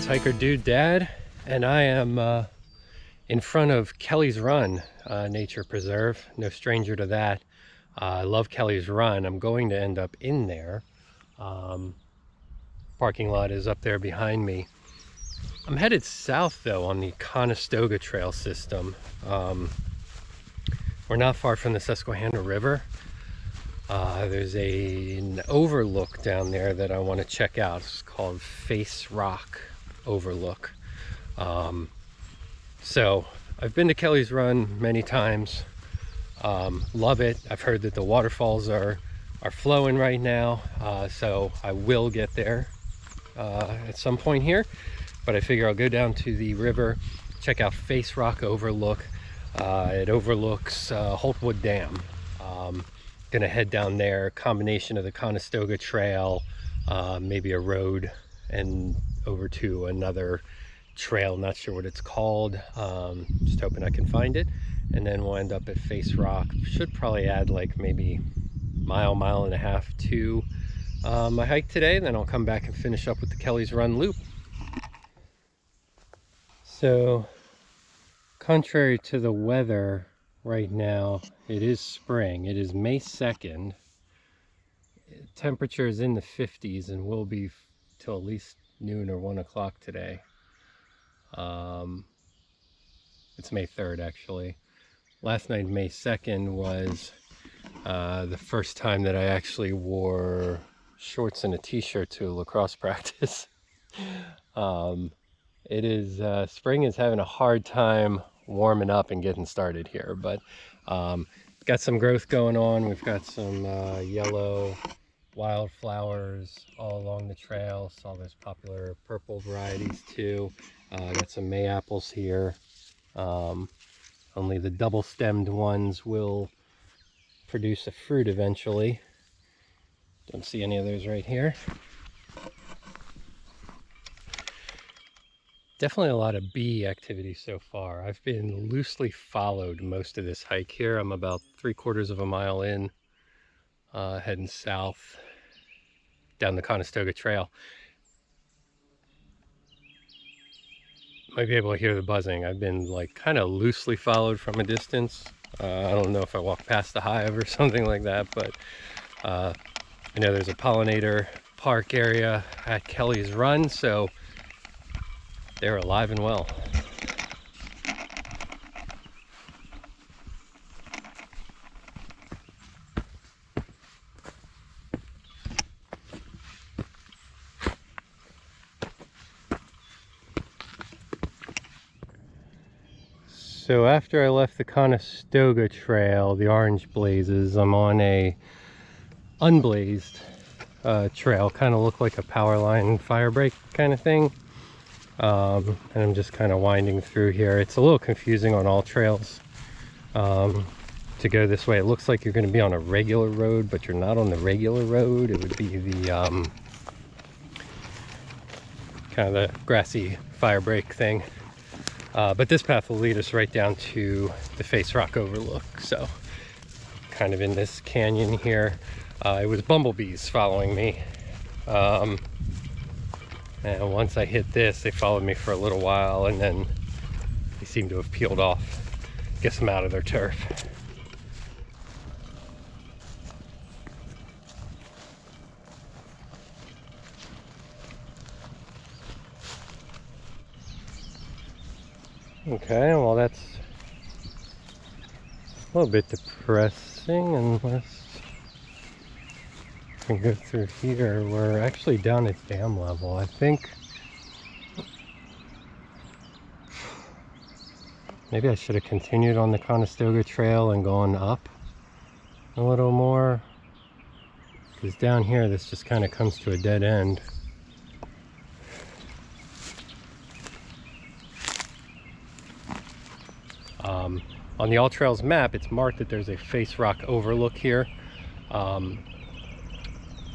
Hiker Dude Dad, and I am in front of Kelly's Run Nature Preserve. No stranger to that. I love Kelly's Run. I'm going to end up in there. Parking lot is up there behind me. I'm headed south though on the Conestoga Trail system. We're not far from the Susquehanna River. There's an overlook down there that I want to check out. It's called Face Rock Overlook. So I've been to Kelly's Run many times. Love it. I've heard that the waterfalls are flowing right now, so I will get there at some point here. But I figure I'll go down to the river, check out Face Rock Overlook. It overlooks Holtwood Dam. Gonna head down there, combination of the Conestoga Trail, maybe a road, and over to another trail, not sure what it's called. Just hoping I can find it, and then we'll end up at Face Rock. Should probably add like maybe mile and a half to my hike today, and then I'll come back and finish up with the Kelly's Run loop. So contrary to the weather right now, it is spring. It is May 2nd. Temperature is in the 50s and will be till at least noon or 1 o'clock today. It's May 3rd actually. Last night, May 2nd, was the first time that I actually wore shorts and a t-shirt to lacrosse practice. It is spring is having a hard time warming up and getting started here, but got some growth going on. We've got some yellow wildflowers all along the trail. Saw those popular purple varieties too. Got some May apples here. Only the double stemmed ones will produce a fruit eventually. Don't see any of those right here. Definitely a lot of bee activity so far. I've been loosely followed most of this hike here. I'm about 3/4 of a mile in, heading south down the Conestoga Trail. Might be able to hear the buzzing. I've been like kind of loosely followed from a distance. I don't know if I walked past the hive or something like that, but I know there's a pollinator park area at Kelly's Run, so they're alive and well. So after I left the Conestoga Trail, the orange blazes, I'm on a unblazed trail. Kind of look like a power line fire break kind of thing. And I'm just kind of winding through here. It's a little confusing on all trails to go this way. It looks like you're going to be on a regular road, but you're not on the regular road. It would be the kind of the grassy fire break thing. But this path will lead us right down to the Face Rock Overlook. So kind of in this canyon here. It was bumblebees following me. And once I hit this, they followed me for a little while, and then they seem to have peeled off. Guess I'm out of their turf. Okay, well that's a little bit depressing unless we can go through here. We're actually down at dam level. I think maybe I should have continued on the Conestoga Trail and gone up a little more, because down here this just kind of comes to a dead end. On the All Trails map, it's marked that there's a Face Rock Overlook here,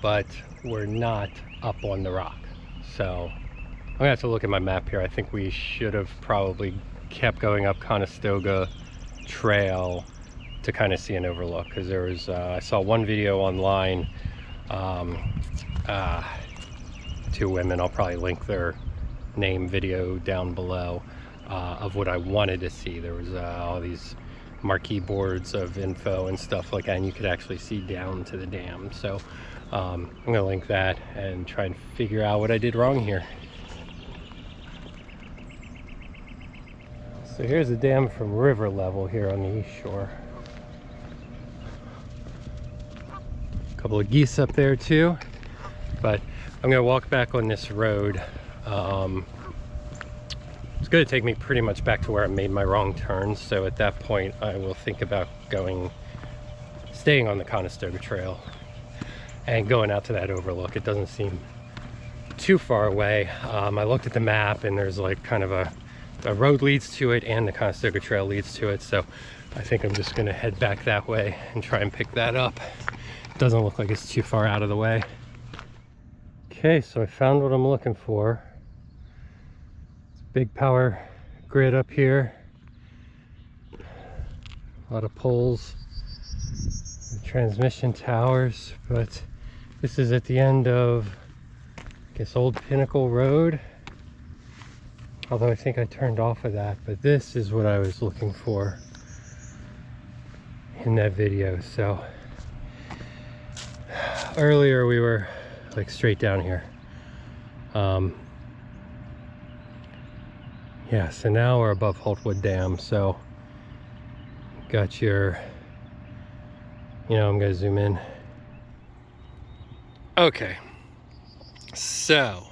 but we're not up on the rock. So I'm gonna have to look at my map here. I think we should have probably kept going up Conestoga Trail to kind of see an overlook, because there was I saw one video online, 2 women, I'll probably link their name video down below of what I wanted to see. There was all these marquee boards of info and stuff like that, and you could actually see down to the dam. So I'm gonna link that and try and figure out what I did wrong here. So here's the dam from river level here on the east shore. A couple of geese up there too, but I'm gonna walk back on this road. It's gonna take me pretty much back to where I made my wrong turns, so at that point I will think about staying on the Conestoga Trail and going out to that overlook. It doesn't seem too far away. I looked at the map and there's like kind of a road leads to it and the Conestoga Trail leads to it, so I think I'm just gonna head back that way and try and pick that up. It doesn't look like it's too far out of the way. Okay, so I found what I'm looking for. It's a big power grid up here. A lot of poles, transmission towers, but this is at the end of, I guess, Old Pinnacle Road. Although I think I turned off of that, but this is what I was looking for in that video. So earlier we were like straight down here. Yeah, so now we're above Holtwood Dam. So got your, I'm gonna zoom in. Okay, so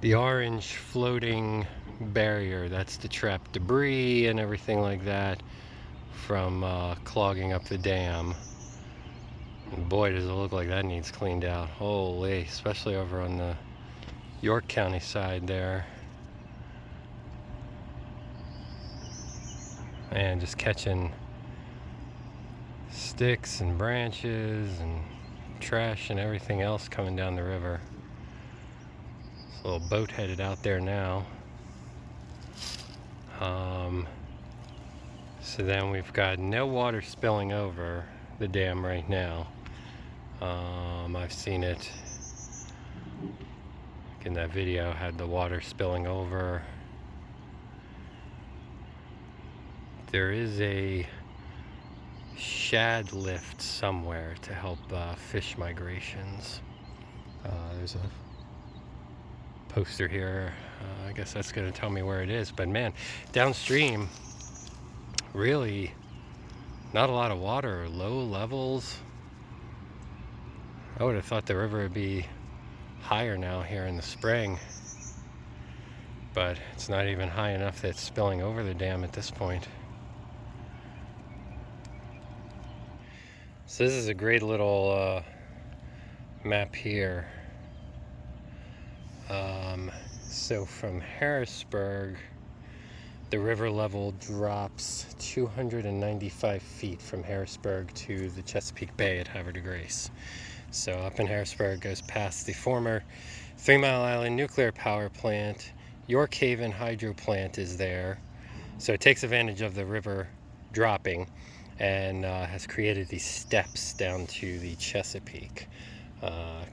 the orange floating barrier, that's to trap debris and everything like that from clogging up the dam. And boy, does it look like that needs cleaned out. Holy, especially over on the York County side there. And just catching sticks and branches and trash and everything else coming down the river. Little boat headed out there now. So then we've got no water spilling over the dam right now. I've seen it in that video, had the water spilling over. There is a shad lift somewhere to help fish migrations. There's a poster here. I guess that's going to tell me where it is, but man, downstream really not a lot of water, low levels. I would have thought the river would be higher now here in the spring, but it's not even high enough that it's spilling over the dam at this point. So this is a great little map here. So from Harrisburg, the river level drops 295 feet from Harrisburg to the Chesapeake Bay at Havre de Grace. So up in Harrisburg, goes past the former 3 Mile Island nuclear power plant. York Haven hydro plant is there. So it takes advantage of the river dropping and has created these steps down to the Chesapeake.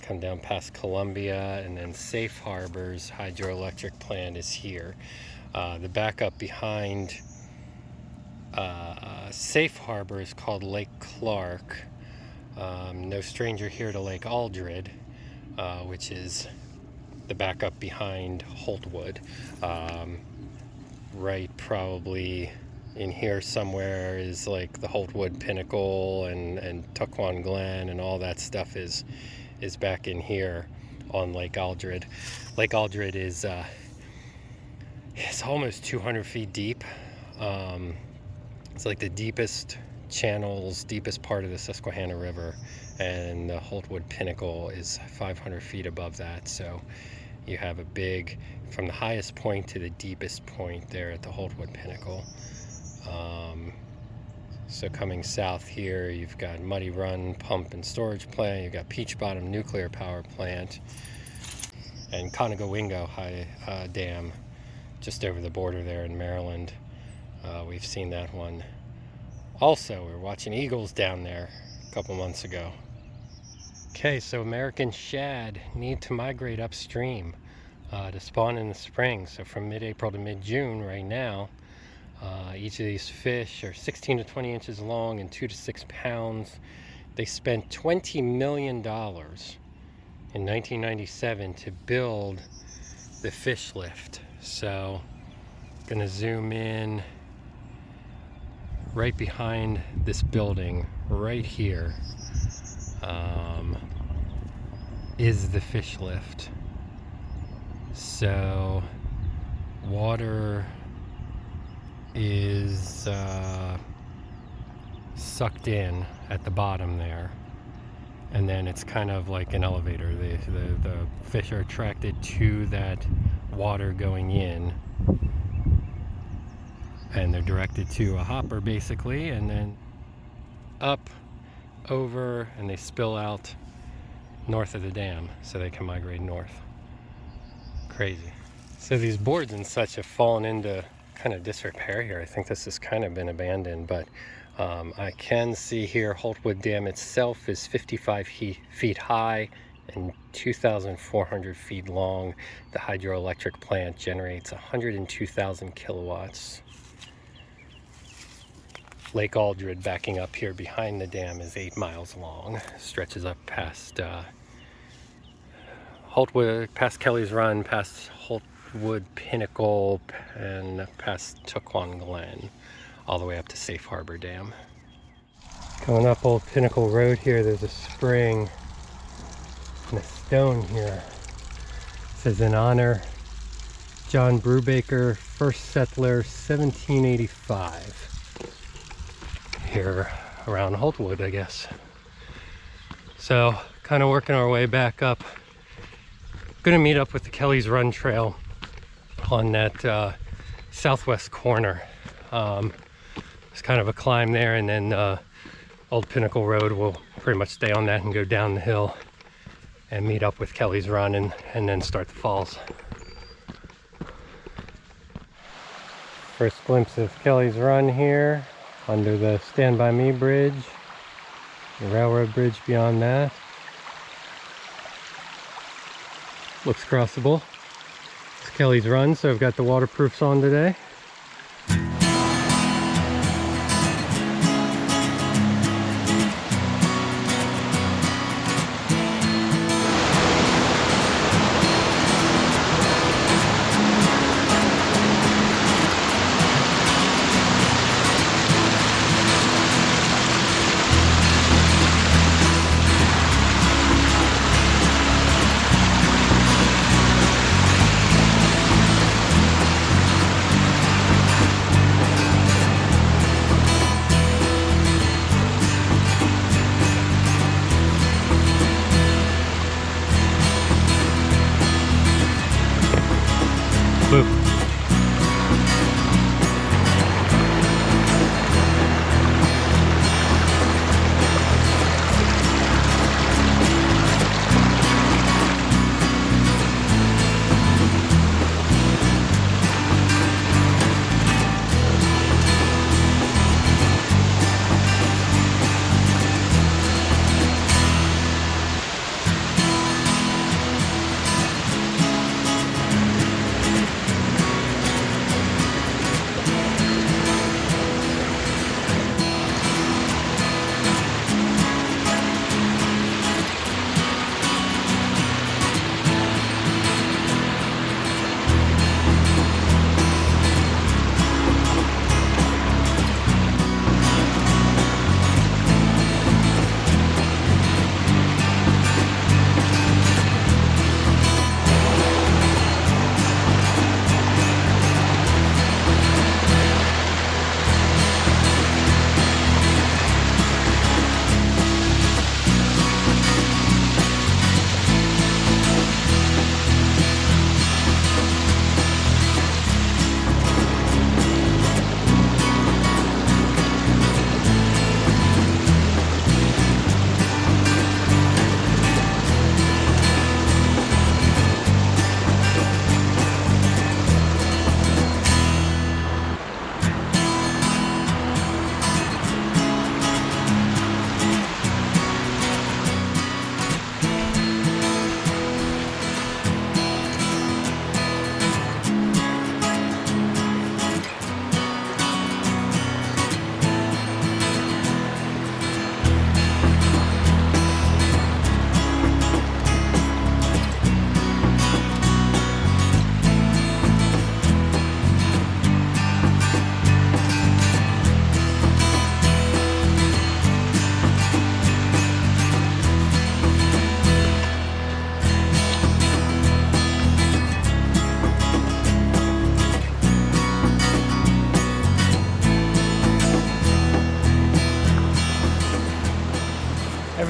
Come down past Columbia, and then Safe Harbor's hydroelectric plant is here. The backup behind Safe Harbor is called Lake Clark. No stranger here to Lake Aldred, which is the backup behind Holtwood. Right, probably in here somewhere is like the Holtwood Pinnacle and Tuckwon Glen, and all that stuff is back in here on Lake Aldred. Lake Aldred is it's almost 200 feet deep. It's like the deepest channels, deepest part of the Susquehanna River, and the Holtwood Pinnacle is 500 feet above that. So you have a big, from the highest point to the deepest point there at the Holtwood Pinnacle. So coming south here, you've got Muddy Run Pump and Storage Plant, you've got Peach Bottom Nuclear Power Plant, and Conowingo Dam just over the border there in Maryland. We've seen that one. Also, we were watching eagles down there a couple months ago. Okay, so American shad need to migrate upstream. to spawn in the spring. So from mid-April to mid-June right now, each of these fish are 16 to 20 inches long and 2 to 6 pounds. They spent $20 million in 1997 to build the fish lift. So I'm gonna zoom in right behind this building right here, is the fish lift. So water is sucked in at the bottom there, and then it's kind of like an elevator. The fish are attracted to that water going in, and they're directed to a hopper basically, and then up, over, and they spill out north of the dam so they can migrate north. Crazy. So these boards and such have fallen into kind of disrepair here. I think this has kind of been abandoned, but I can see here Holtwood Dam itself is 55 feet high and 2,400 feet long. The hydroelectric plant generates 102,000 kilowatts. Lake Aldred, backing up here behind the dam, is 8 miles long. Stretches up past Holtwood, past Kelly's Run, past Holtwood Pinnacle, and past Tuquan Glen, all the way up to Safe Harbor Dam. Going up Old Pinnacle Road here, there's a spring and a stone here. It says, in honor John Brubaker, first settler, 1785. Here around Holtwood, I guess. So kind of working our way back up. Gonna meet up with the Kelly's Run trail on that southwest corner. It's kind of a climb there, and then Old Pinnacle Road will pretty much stay on that and go down the hill and meet up with Kelly's Run and then start the falls. First glimpse of Kelly's Run here under the Stand By Me bridge, the railroad bridge beyond that. Looks crossable. It's Kelly's Run, so I've got the waterproofs on today.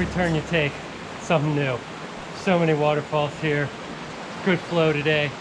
every turn you take, something new. So many waterfalls here. Good flow today.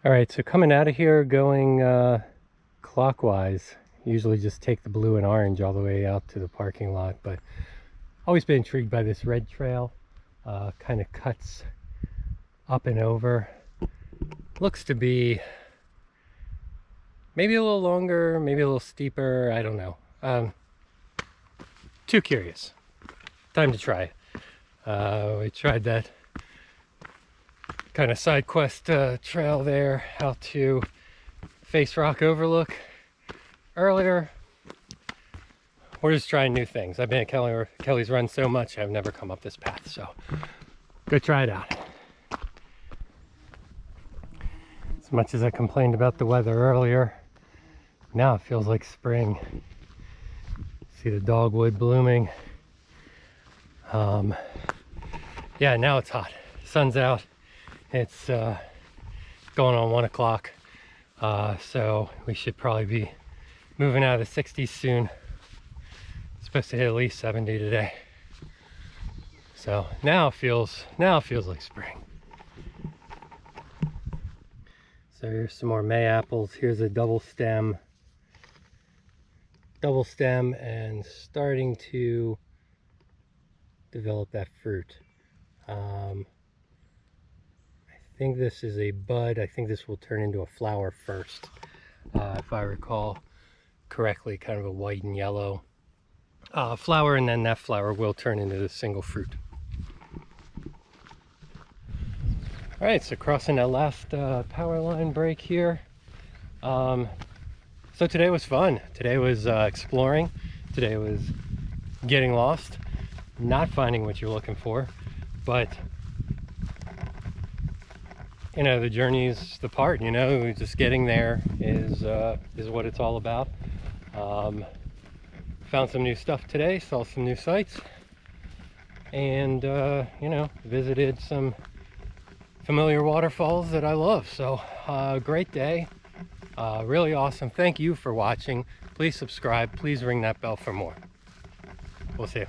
All right, so coming out of here, going clockwise, usually just take the blue and orange all the way out to the parking lot, but always been intrigued by this red trail. Kind of cuts up and over. Looks to be maybe a little longer, maybe a little steeper, I don't know. Too curious. Time to try it. We tried that kind of side quest trail there out to Face Rock Overlook earlier. We're just trying new things. I've been at Kelly's Run so much, I've never come up this path, so go try it out. As much as I complained about the weather earlier, now it feels like spring. See the dogwood blooming. Yeah, now it's hot. Sun's out. It's going on 1 o'clock, so we should probably be moving out of the 60s soon. It's supposed to hit at least 70 today. So now it feels like spring. So here's some more May apples. Here's a double stem and starting to develop that fruit. I think this is a bud. I think this will turn into a flower first, if I recall correctly, kind of a white and yellow flower, and then that flower will turn into the single fruit. All right, so crossing that last power line break here. So today was fun. Today was exploring. Today was getting lost, not finding what you're looking for, but you know, the journey's the part, you know, just getting there is what it's all about. Found some new stuff today, saw some new sights, and you know, visited some familiar waterfalls that I love. So great day, really awesome. Thank you for watching. Please subscribe, please ring that bell for more. We'll see you.